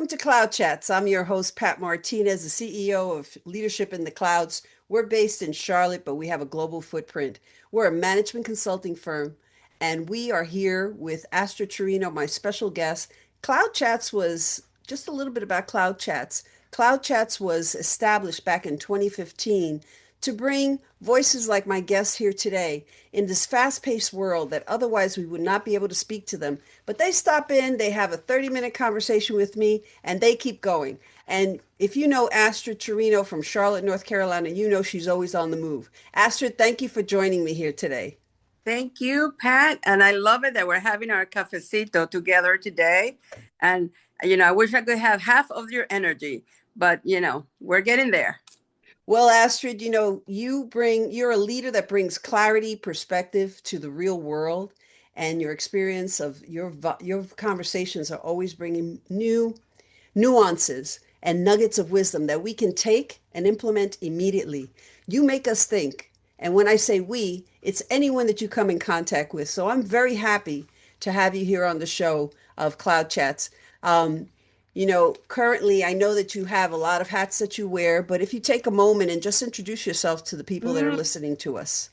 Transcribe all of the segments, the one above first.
Welcome to Cloud Chats. I'm your host, Pat Martinez, the CEO of Leadership in the Clouds. We're based in Charlotte, but we have a global footprint. We're a management consulting firm, and we are here with Astrid Chirinos, my special guest. Cloud Chats was just a little bit about Cloud Chats. Cloud Chats was established back in 2015 to bring voices like my guests here today in this fast-paced world that otherwise we would not be able to speak to them. But they stop in, they have a 30-minute conversation with me, and they keep going. And if you know Astrid Chirinos from Charlotte, North Carolina, you know she's always on the move. Astrid, thank you for joining me here today. Thank you, Pat. And I love it that we're having our cafecito together today. And, I wish I could have half of your energy, but, we're getting there. Well, Astrid, you're a leader that brings clarity, perspective to the real world, and your experience of your conversations are always bringing new nuances and nuggets of wisdom that we can take and implement immediately. You make us think. And when I say we, it's anyone that you come in contact with. So I'm very happy to have you here on the show of Cloud Chats. Um, Currently, I know that you have a lot of hats that you wear, but if you take a moment and just introduce yourself to the people that are listening to us.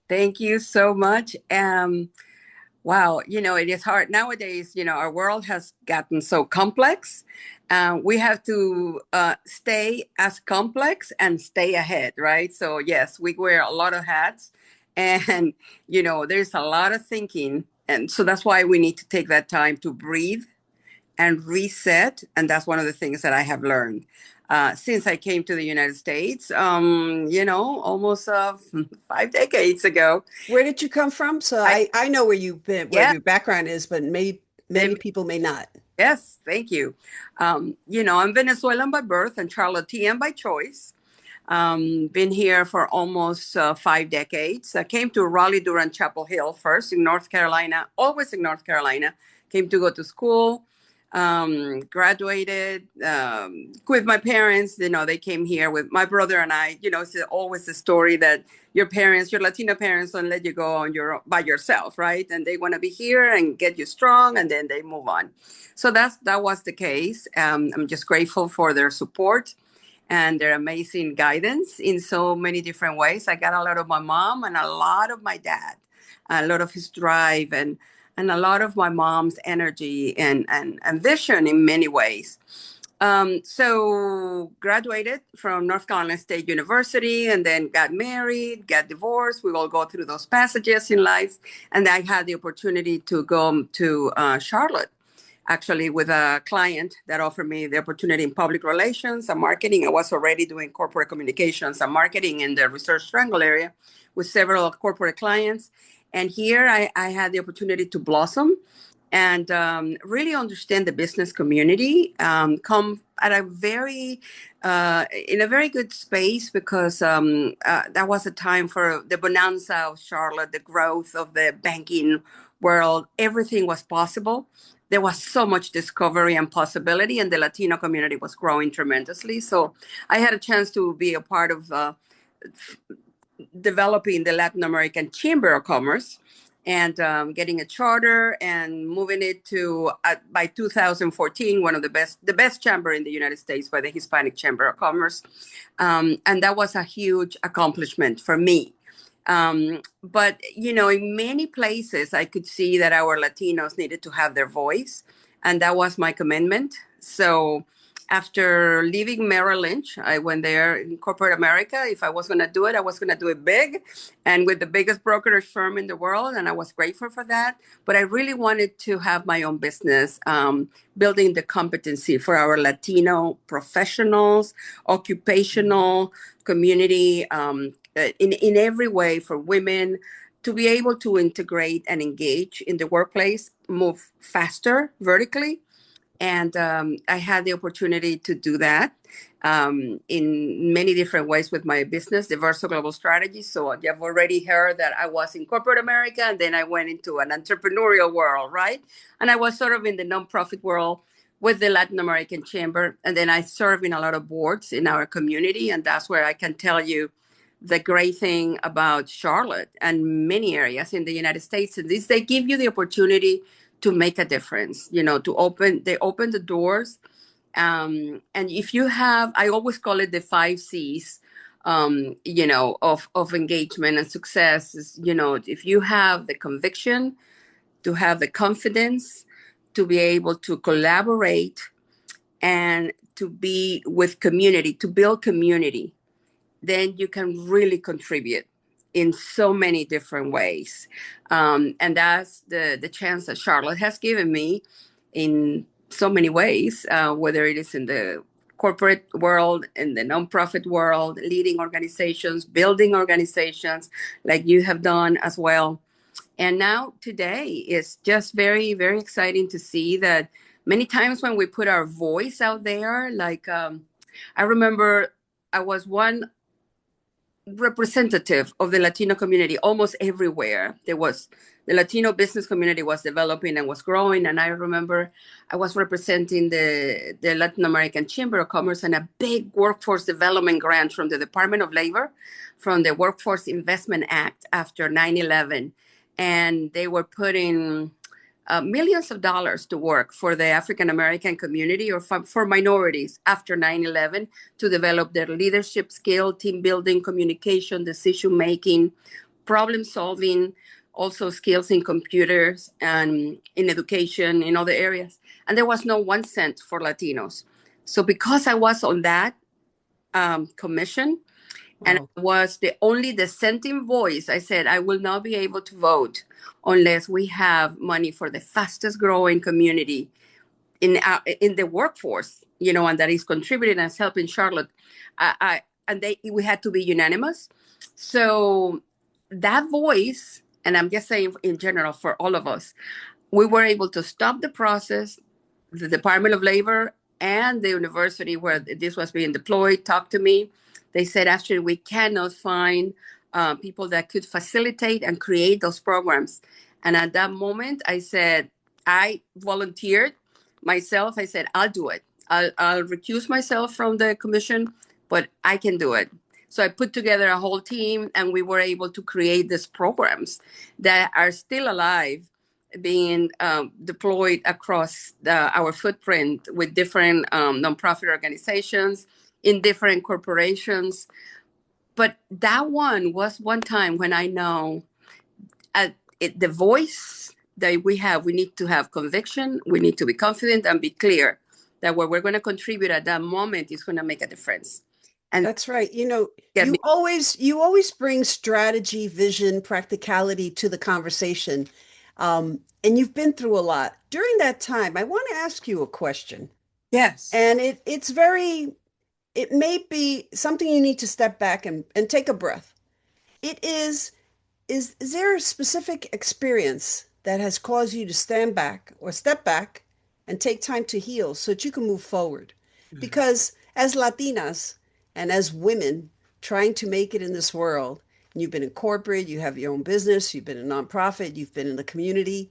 Thank you so much. Wow, it is hard nowadays. Our world has gotten so complex. We have to stay as complex and stay ahead, right? So yes, we wear a lot of hats, and there's a lot of thinking, and so that's why we need to take that time to breathe and reset. And that's one of the things that I have learned since I came to the United States, almost 5 decades ago. Where did you come from? So I, I know where you've been, where yeah, your background is, but many people may not. yes, thank you. I'm Venezuelan by birth and Charlottean by choice. Been here for almost 5 decades. I came to Raleigh, Durham, Chapel Hill first in North Carolina, always in North Carolina. Came to go to school, graduated with my parents. They came here with my brother and I. It's always the story that your Latino parents don't let you go by yourself, right? And they want to be here and get you strong, and then they move on. So that was the case. I'm just grateful for their support and their amazing guidance in so many different ways. I got a lot of my mom and a lot of my dad, a lot of his drive and a lot of my mom's energy and vision in many ways. So graduated from North Carolina State University and then got married, got divorced. We all go through those passages in life. And I had the opportunity to go to Charlotte, actually with a client that offered me the opportunity in public relations and marketing. I was already doing corporate communications and marketing in the Research Triangle area with several corporate clients. And here I had the opportunity to blossom and really understand the business community, come at a in a very good space because that was a time for the bonanza of Charlotte, the growth of the banking world. Everything was possible. There was so much discovery and possibility, and the Latino community was growing tremendously. So I had a chance to be a part of developing the Latin American Chamber of Commerce and getting a charter and moving it to by 2014, one of the best chamber in the United States by the Hispanic Chamber of Commerce. And that was a huge accomplishment for me. But, in many places, I could see that our Latinos needed to have their voice. And that was my commitment. So after leaving Merrill Lynch, I went there in corporate America. If I was going to do it, I was going to do it big and with the biggest brokerage firm in the world. And I was grateful for that. But I really wanted to have my own business, building the competency for our Latino professionals, occupational community, in every way for women to be able to integrate and engage in the workplace, move faster vertically. And I had the opportunity to do that in many different ways with my business, Diverso Global Strategy. So you've already heard that I was in corporate America, and then I went into an entrepreneurial world, right? And I was sort of in the nonprofit world with the Latin American Chamber. And then I serve in a lot of boards in our community. And that's where I can tell you the great thing about Charlotte and many areas in the United States is they give you the opportunity to make a difference, they open the doors And if you have, I always call it the 5 C's, of engagement and success. Is, if you have the conviction, to have the confidence, to be able to collaborate, and to be with community, to build community, then you can really contribute in so many different ways. And that's the chance that Charlotte has given me in so many ways, whether it is in the corporate world, in the nonprofit world, leading organizations, building organizations like you have done as well. And now today is just very, very exciting to see that many times when we put our voice out there, like I remember I was one representative of the Latino community almost everywhere. There was the Latino business community was developing and was growing. And I remember I was representing the Latin American Chamber of Commerce and a big workforce development grant from the Department of Labor, from the Workforce Investment Act after 9/11. And they were putting millions of dollars to work for the African American community or for minorities after 9/11 to develop their leadership skill, team building, communication, decision making, problem solving, also skills in computers and in education, in other areas. And there was no 1 cent for Latinos. So because I was on that commission, and Wow. I was the only dissenting voice, I said, I will not be able to vote unless we have money for the fastest growing community in the workforce, and that is contributing and helping Charlotte. And we had to be unanimous. So that voice, and I'm just saying in general for all of us, we were able to stop the process. The Department of Labor and the university where this was being deployed talked to me. They said, actually, we cannot find people that could facilitate and create those programs. And at that moment, I said, I volunteered myself. I said, I'll do it. I'll recuse myself from the commission, but I can do it. So I put together a whole team, and we were able to create these programs that are still alive, being deployed across our footprint with different nonprofit organizations in different corporations. But that one was one time when I know the voice that we need to have conviction, we need to be confident and be clear that what we're going to contribute at that moment is going to make a difference. And That's right. get me. You always bring strategy, vision, practicality to the conversation. And you've been through a lot. During that time, I want to ask you a question. Yes. And it may be something you need to step back and take a breath. It is there a specific experience that has caused you to stand back or step back and take time to heal so that you can move forward? Because as Latinas and as women trying to make it in this world, and you've been in corporate, you have your own business, you've been a nonprofit, you've been in the community,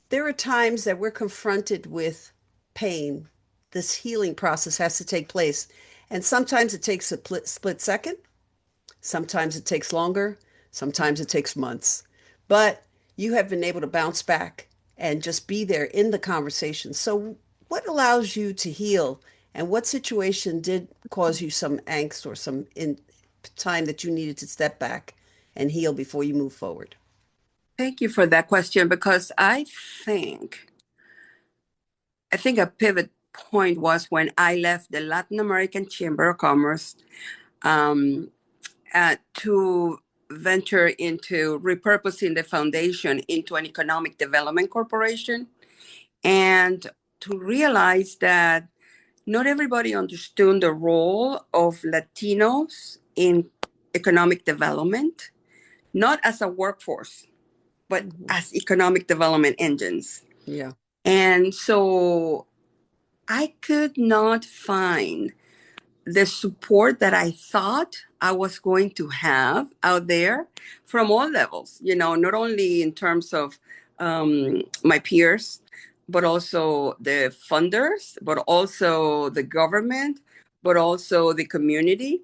there are times that we're confronted with pain. This healing process has to take place. And sometimes it takes a split second, sometimes it takes longer, sometimes it takes months. But you have been able to bounce back and just be there in the conversation. So, what allows you to heal? And what situation did cause you some angst or some time that you needed to step back and heal before you move forward? Thank you for that question because I think a pivot point was when I left the Latin American Chamber of Commerce to venture into repurposing the foundation into an economic development corporation, and to realize that not everybody understood the role of Latinos in economic development, not as a workforce, but Mhm. as economic development engines. Yeah. And so I could not find the support that I thought I was going to have out there from all levels, not only in terms of my peers, but also the funders, but also the government, but also the community.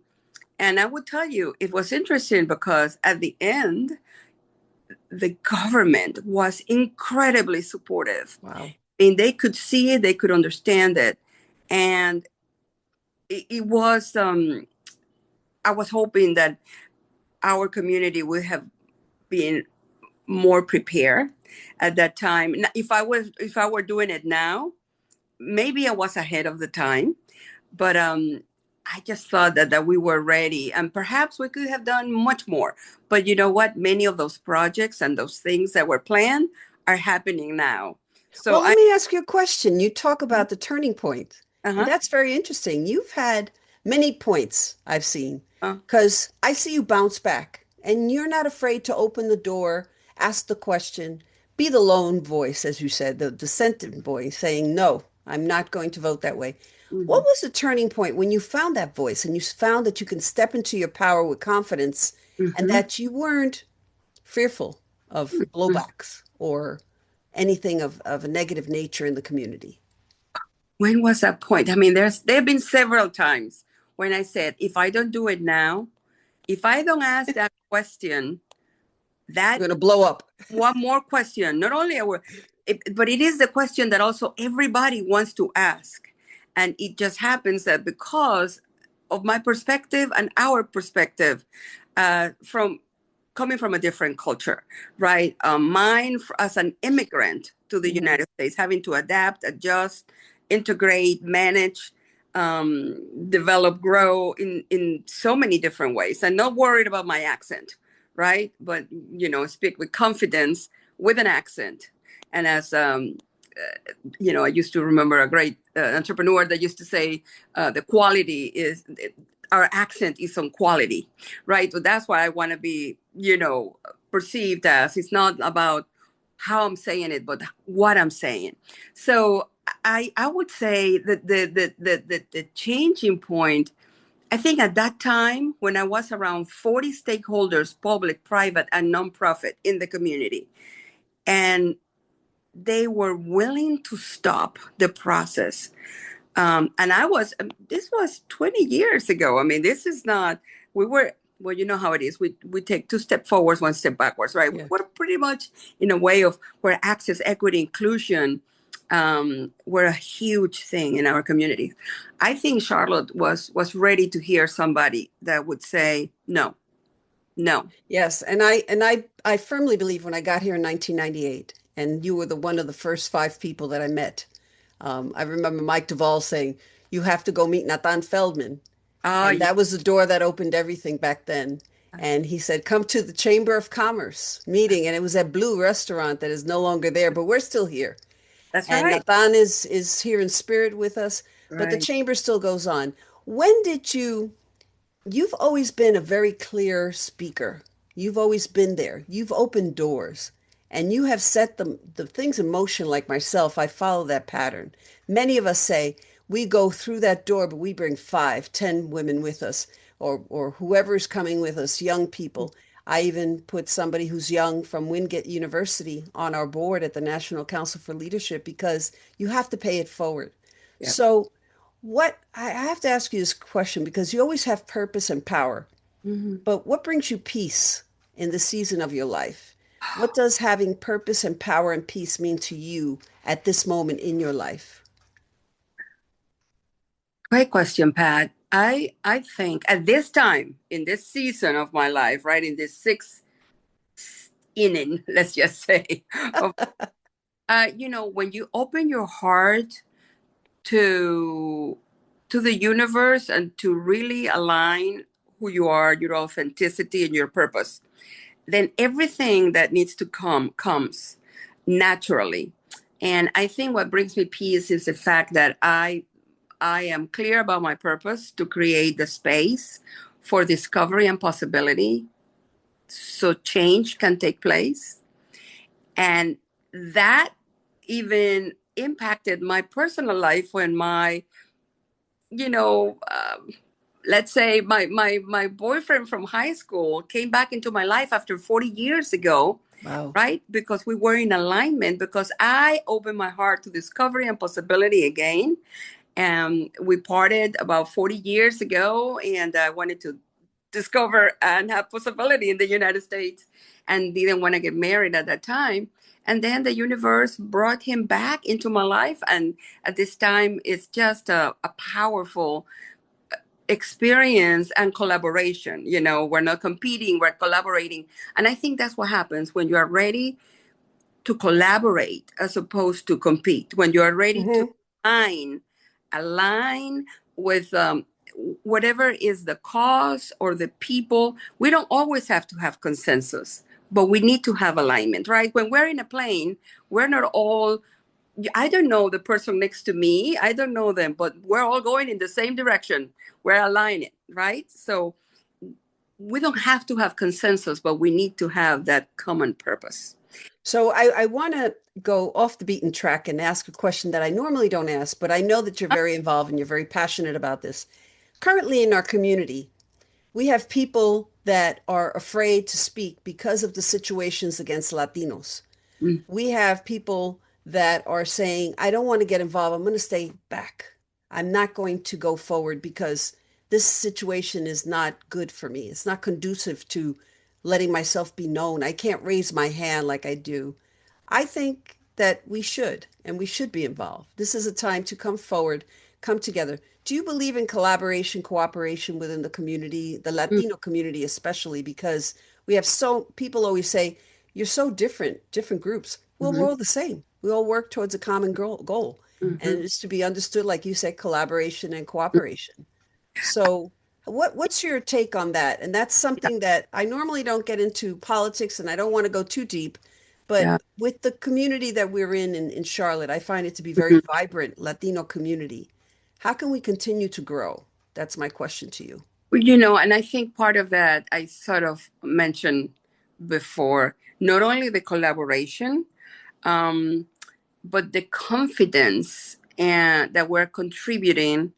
And I would tell you, it was interesting because at the end, the government was incredibly supportive. Wow. I mean, they could see it, they could understand it. And it was, I was hoping that our community would have been more prepared at that time. If I were doing it now, maybe I was ahead of the time, but I just thought that we were ready, and perhaps we could have done much more. But you know what? Many of those projects and those things that were planned are happening now. So Well, let I, me ask you a question. You talk about the turning point, and uh-huh, that's very interesting. You've had many points I've seen uh, because I see you bounce back, and you're not afraid to open the door, ask the question, be the lone voice, as you said, the dissenting voice saying, no, I'm not going to vote that way. What mhm, was the turning point when you found that voice and you found that you can step into your power with confidence and mhm, that you weren't fearful of mhm. blowbacks or anything of a negative nature in the community? When was that point? I mean, there have been several times when I said, if I don't do it now, if I don't ask that question, You're that going to blow up. one more question. Not only our, but it is the question that also everybody wants to ask, and it just happens that because of my perspective and our perspective, from coming from a different culture, right? Mine as an immigrant to the Mhm. United States, having to adapt, adjust, integrate, manage, develop, grow in so many different ways, and not worried about my accent, right? But speak with confidence with an accent. And as I used to remember a great entrepreneur that used to say, the quality is our accent is on quality, right? So that's why I want to be, perceived as. It's not about how I'm saying it, but what I'm saying. So I would say that the changing point, I think at that time, when I was around 40 stakeholders, public, private, and nonprofit in the community, and they were willing to stop the process. And this was 20 years ago. I mean, this is not, we were, well, you know how it is. We take two steps forwards, one step backwards, right? Yeah. We're pretty much in a way of where access, equity, inclusion were a huge thing in our community. I think Charlotte was ready to hear somebody that would say, no, no. Yes, and I firmly believe when I got here in 1998, and you were the one of the first five people that I met. I remember Mike Duvall saying, "You have to go meet Nathan Feldman," Oh, and yeah. that was the door that opened everything back then. And he said, "Come to the Chamber of Commerce meeting," and it was at Blue Restaurant that is no longer there, but we're still here. That's And right. Nathan is here in spirit with us, but the Right. chamber still goes on. When did you've always been a very clear speaker. You've always been there. You've opened doors and you have set the things in motion like myself. I follow that pattern. Many of us say we go through that door, but we bring 5, 10 women with us or whoever's coming with us, young people. I even put somebody who's young from Wingate University on our board at the National Council for Leadership because you have to pay it forward. Yeah. So what I have to ask you this question because you always have purpose and power, Mhm. but what brings you peace in the season of your life? What does having purpose and power and peace mean to you at this moment in your life? Great question, Pat. I think at this time in this season of my life, right in this sixth inning, let's just say, of when you open your heart to the universe and to really align who you are, your authenticity, and your purpose, then everything that needs to come comes naturally. And I think what brings me peace is the fact that I am clear about my purpose to create the space for discovery and possibility so change can take place. And that even impacted my personal life when you know, um, let's say my boyfriend from high school came back into my life after 40 years ago, Wow. right? Because we were in alignment, because I opened my heart to discovery and possibility again. And we parted about 40 years ago, and I wanted to discover and have possibility in the United States. and didn't want to get married at that time. And then the universe brought him back into my life. And at this time, it's just a powerful experience and collaboration. You know, we're not competing, we're collaborating. And I think that's what happens when you are ready to collaborate as opposed to compete. When you are ready to Hmm. align, align with whatever is the cause or the people. We don't always have to have consensus, but we need to have alignment, right? When we're in a plane, we're not all, I don't know the person next to me, I don't know them, but we're all going in the same direction. We're aligning, right? So we don't have to have consensus, but we need to have that common purpose. So I want to go off the beaten track and ask a question that I normally don't ask, but I know that you're very involved and you're very passionate about this. Currently in our community, we have people that are afraid to speak because of the situations against Latinos. Mm, We have people that are saying, I don't want to get involved. I'm going to stay back. I'm not going to go forward because this situation is not good for me. It's not conducive to letting myself be known. I can't raise my hand like I do. I think that we should, and we should be involved. This is a time to come forward, come together. Do you believe in collaboration, cooperation within the community, the mm, Latino community especially? Because we have so, people always say, you're so different, different groups. Well, we're mhm, all the same. We all work towards a common goal. And mhm. it's to be understood, like you said, collaboration and cooperation. So what's your take on that? And that's Yeah, something that I normally don't get into politics and I don't want to go too deep, but yeah. with the community that we're in Charlotte, I find it to be very Mhm. vibrant Latino community. How can we continue to grow? That's my question to you. You know, and I think part of that I sort of mentioned before, not only the collaboration, um, but the confidence and that we're contributing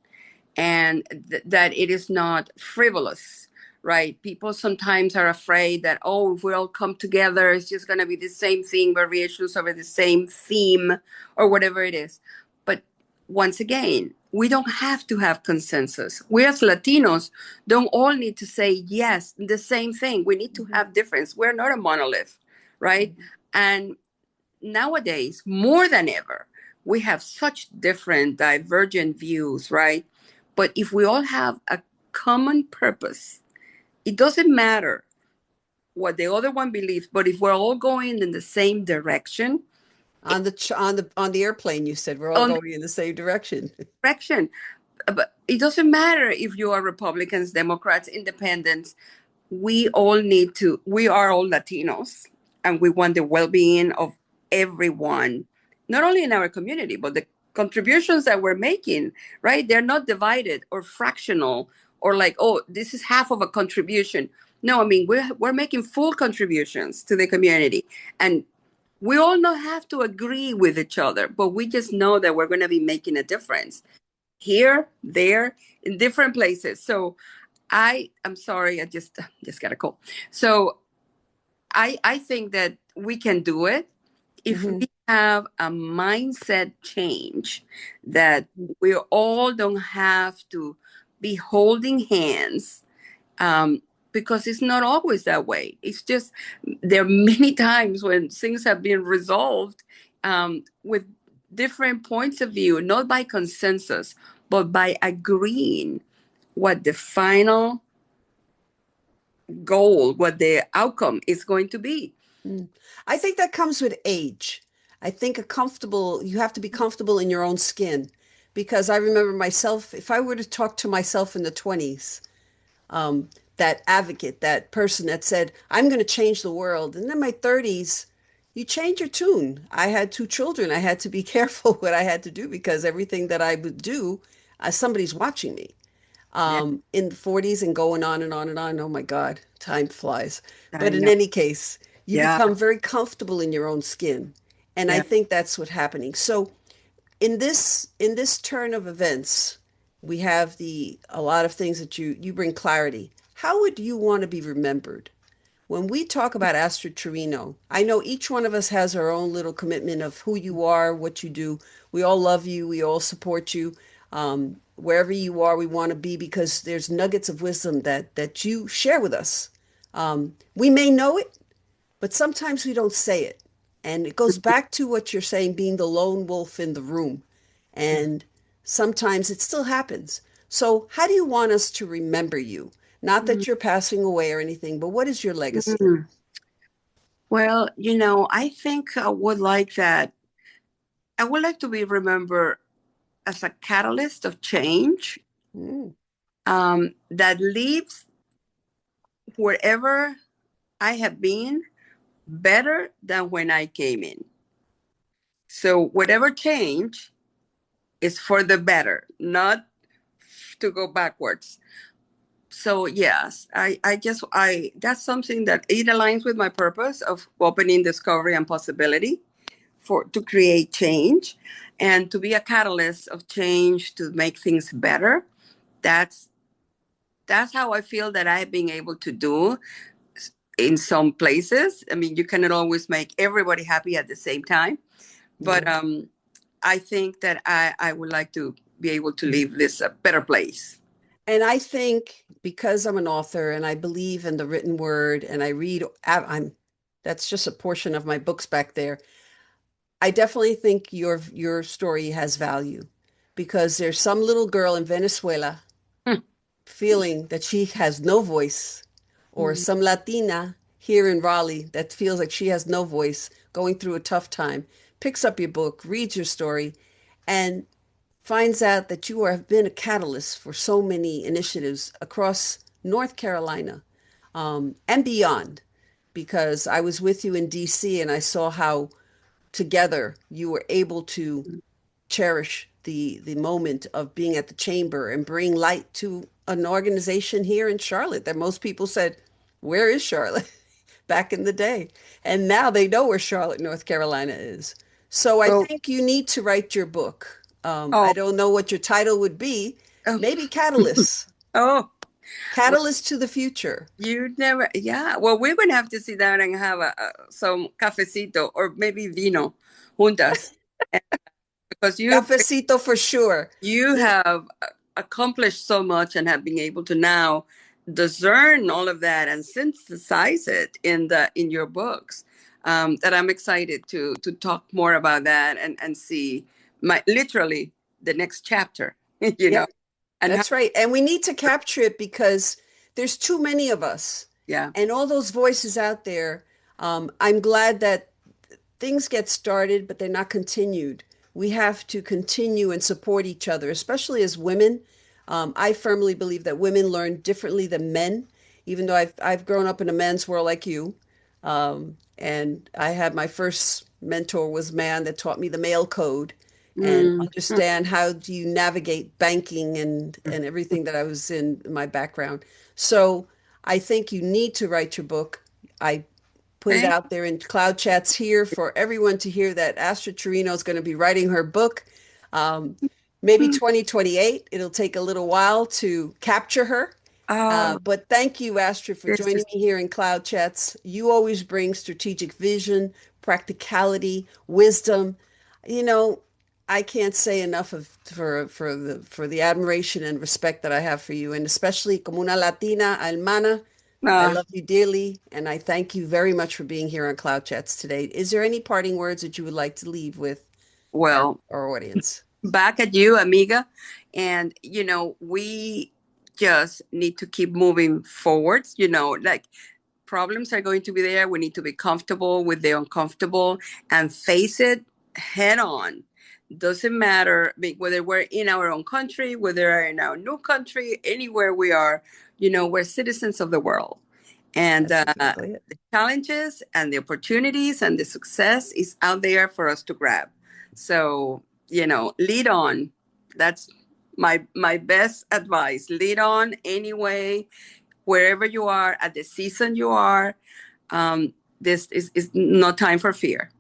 and that it is not frivolous, right? People sometimes are afraid that, oh, if we all come together, it's just going to be the same thing, variations over the same theme or whatever it is. But once again, we don't have to have consensus. We as Latinos don't all need to say yes, the same thing. We need to Mhm. have difference. We're not a monolith, right? And nowadays, more than ever, we have such different divergent views, right? But if we all have a common purpose, it doesn't matter what the other one believes, but if we're all going in the same direction, On the airplane, you said we're all on the going in the same direction. direction, but it doesn't matter if you are Republicans, Democrats, Independents, we all need to, we are all Latinos and we want the well-being of everyone, not only in our community but the contributions that we're making, right? They're not divided or fractional or like, oh, this is half of a contribution. No, I mean, we're making full contributions to the community, and we all not have to agree with each other, but we just know that we're going to be making a difference here, there, in different places. So I'm sorry, I just got a call. So I think that we can do it if Hmm. we have a mindset change that we all don't have to be holding hands, um, because it's not always that way. It's just there are many times when things have been resolved with different points of view, not by consensus, but by agreeing what the final goal, what the outcome is going to be. Mm. I think that comes with age. I think you have to be comfortable in your own skin because I remember myself, if I were to talk to myself in the 20s, um, that advocate, that person that said, I'm going to change the world. And in my 30s, you change your tune. I had two children. I had to be careful what I had to do because everything that I would do, somebody's watching me. Yeah, In the 40s and going on and on and on. Oh my God, time flies. I But in know. any case, you Yeah, become very comfortable in your own skin. And I yeah. think that's what's happening. So in this turn of events, we have the a lot of things that you bring clarity. How would you want to be remembered? When we talk about Astrid Chirino, I know each one of us has our own little commitment of who you are, what you do. We all love you. We all support you. Wherever you are, we want to be because there's nuggets of wisdom that you share with us. We may know it, but sometimes we don't say it. And it goes back to what you're saying, being the lone wolf in the room. And sometimes it still happens. So, how do you want us to remember you? Not that you're passing away or anything, but what is your legacy? Mm. Well, I think I would like that. I would like to be remembered as a catalyst of change, Mm, that leaves wherever I have been better than when I came in. So whatever change is for the better, not to go backwards. So yes, I that's something that it aligns with my purpose of opening discovery and possibility for to create change and to be a catalyst of change to make things better. That's that's how I feel that I've been able to do in some places. I mean, you cannot always make everybody happy at the same time, but no. I think that I would like to be able to leave this a better place. And I think because I'm an author and I believe in the written word and I read, I'm that's just a portion of my books back there. I definitely think your story has value because there's some little girl in Venezuela feeling that she has no voice, or Mm. some Latina here in Raleigh that feels like she has no voice, going through a tough time, picks up your book, reads your story, and finds out that you have been a catalyst for so many initiatives across North Carolina, and beyond. Because I was with you in DC and I saw how together you were able to cherish the moment of being at the chamber and bring light to an organization here in Charlotte that most people said, "Where is Charlotte?" back in the day. And now they know where Charlotte, North Carolina is. So I So, think you need to write your book. I oh, don't know what your title would be. oh, Maybe Catalysts. oh, well, Catalyst to the future. you never, yeah. Well, we're going to have to sit down and have some cafecito or maybe vino juntas, because Cafecito for sure. you have accomplished so much and have been able to now discern all of that and synthesize it in your books. That I'm excited to talk more about that and see my literally the next chapter, you know, Yep, and how, that's right. And we need to capture it because there's too many of us yeah. and all those voices out there. I'm glad that things get started, but they're not continued. We have to continue and support each other, especially as women. I firmly believe that women learn differently than men, even though I've grown up in a men's world like you. And I had my first mentor was a man that taught me the male code and Mm. understand how do you navigate banking and everything that I was in my background. So I think you need to write your book. I put it Thank out there in CloudChats here for everyone to hear that Astrid Chirinos is going to be writing her book. Um, Maybe you. 2028. It'll take a little while to capture her. Oh, But thank you, Astrid, for this joining is me here in Cloud Chats. You always bring strategic vision, practicality, wisdom. You know, I can't say enough of for the admiration and respect that I have for you, and especially como una Latina almana. I uh, love you dearly, and I thank you very much for being here on Cloud Chats today. Is there any parting words that you would like to leave with well, our audience? back at you, amiga. And, we just need to keep moving forwards, like problems are going to be there. We need to be comfortable with the uncomfortable and face it head on. Doesn't matter whether we're in our own country, whether we're in our new country, anywhere we are, we're citizens of the world. And That's exactly it. the challenges and the opportunities and the success is out there for us to grab. So, lead on. That's my best advice. Lead on anyway, wherever you are at the season you are. This is no time for fear.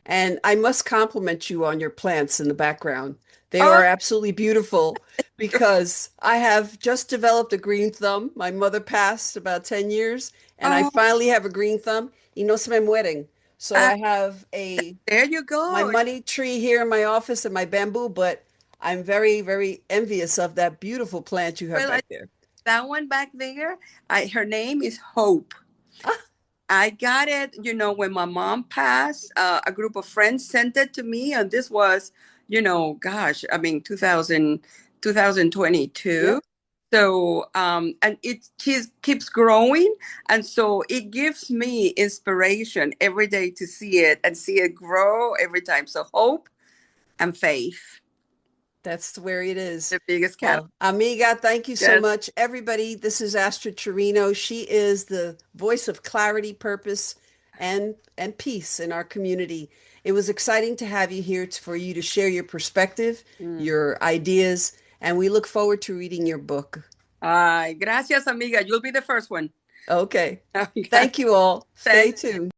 And I must compliment you on your plants in the background. They Oh, are absolutely beautiful because I have just developed a green thumb. My mother passed about 10 years, and I oh, finally have a green thumb. Y no se me mueren. So uh, I have a there you my go. money tree here in my office and my bamboo, but I'm very, very envious of that beautiful plant you have Well, back there. that one back there, her name is Hope. I got it, when my mom passed, a group of friends sent it to me, and this was, gosh, I mean, 2022. Yep. So, and it keeps growing. And so it gives me inspiration every day to see it and see it grow every time. So hope and faith, That's where it is. the biggest catalyst. Well, amiga, thank you so Yes. much. Everybody, this is Astrid Chirinos. She is the voice of clarity, purpose, and peace in our community. It was exciting to have you here for you to share your perspective, Mm. your ideas, and we look forward to reading your book. Ay, gracias, amiga. You'll be the first one. Okay. Okay. Thank you all. Stay Thank tuned.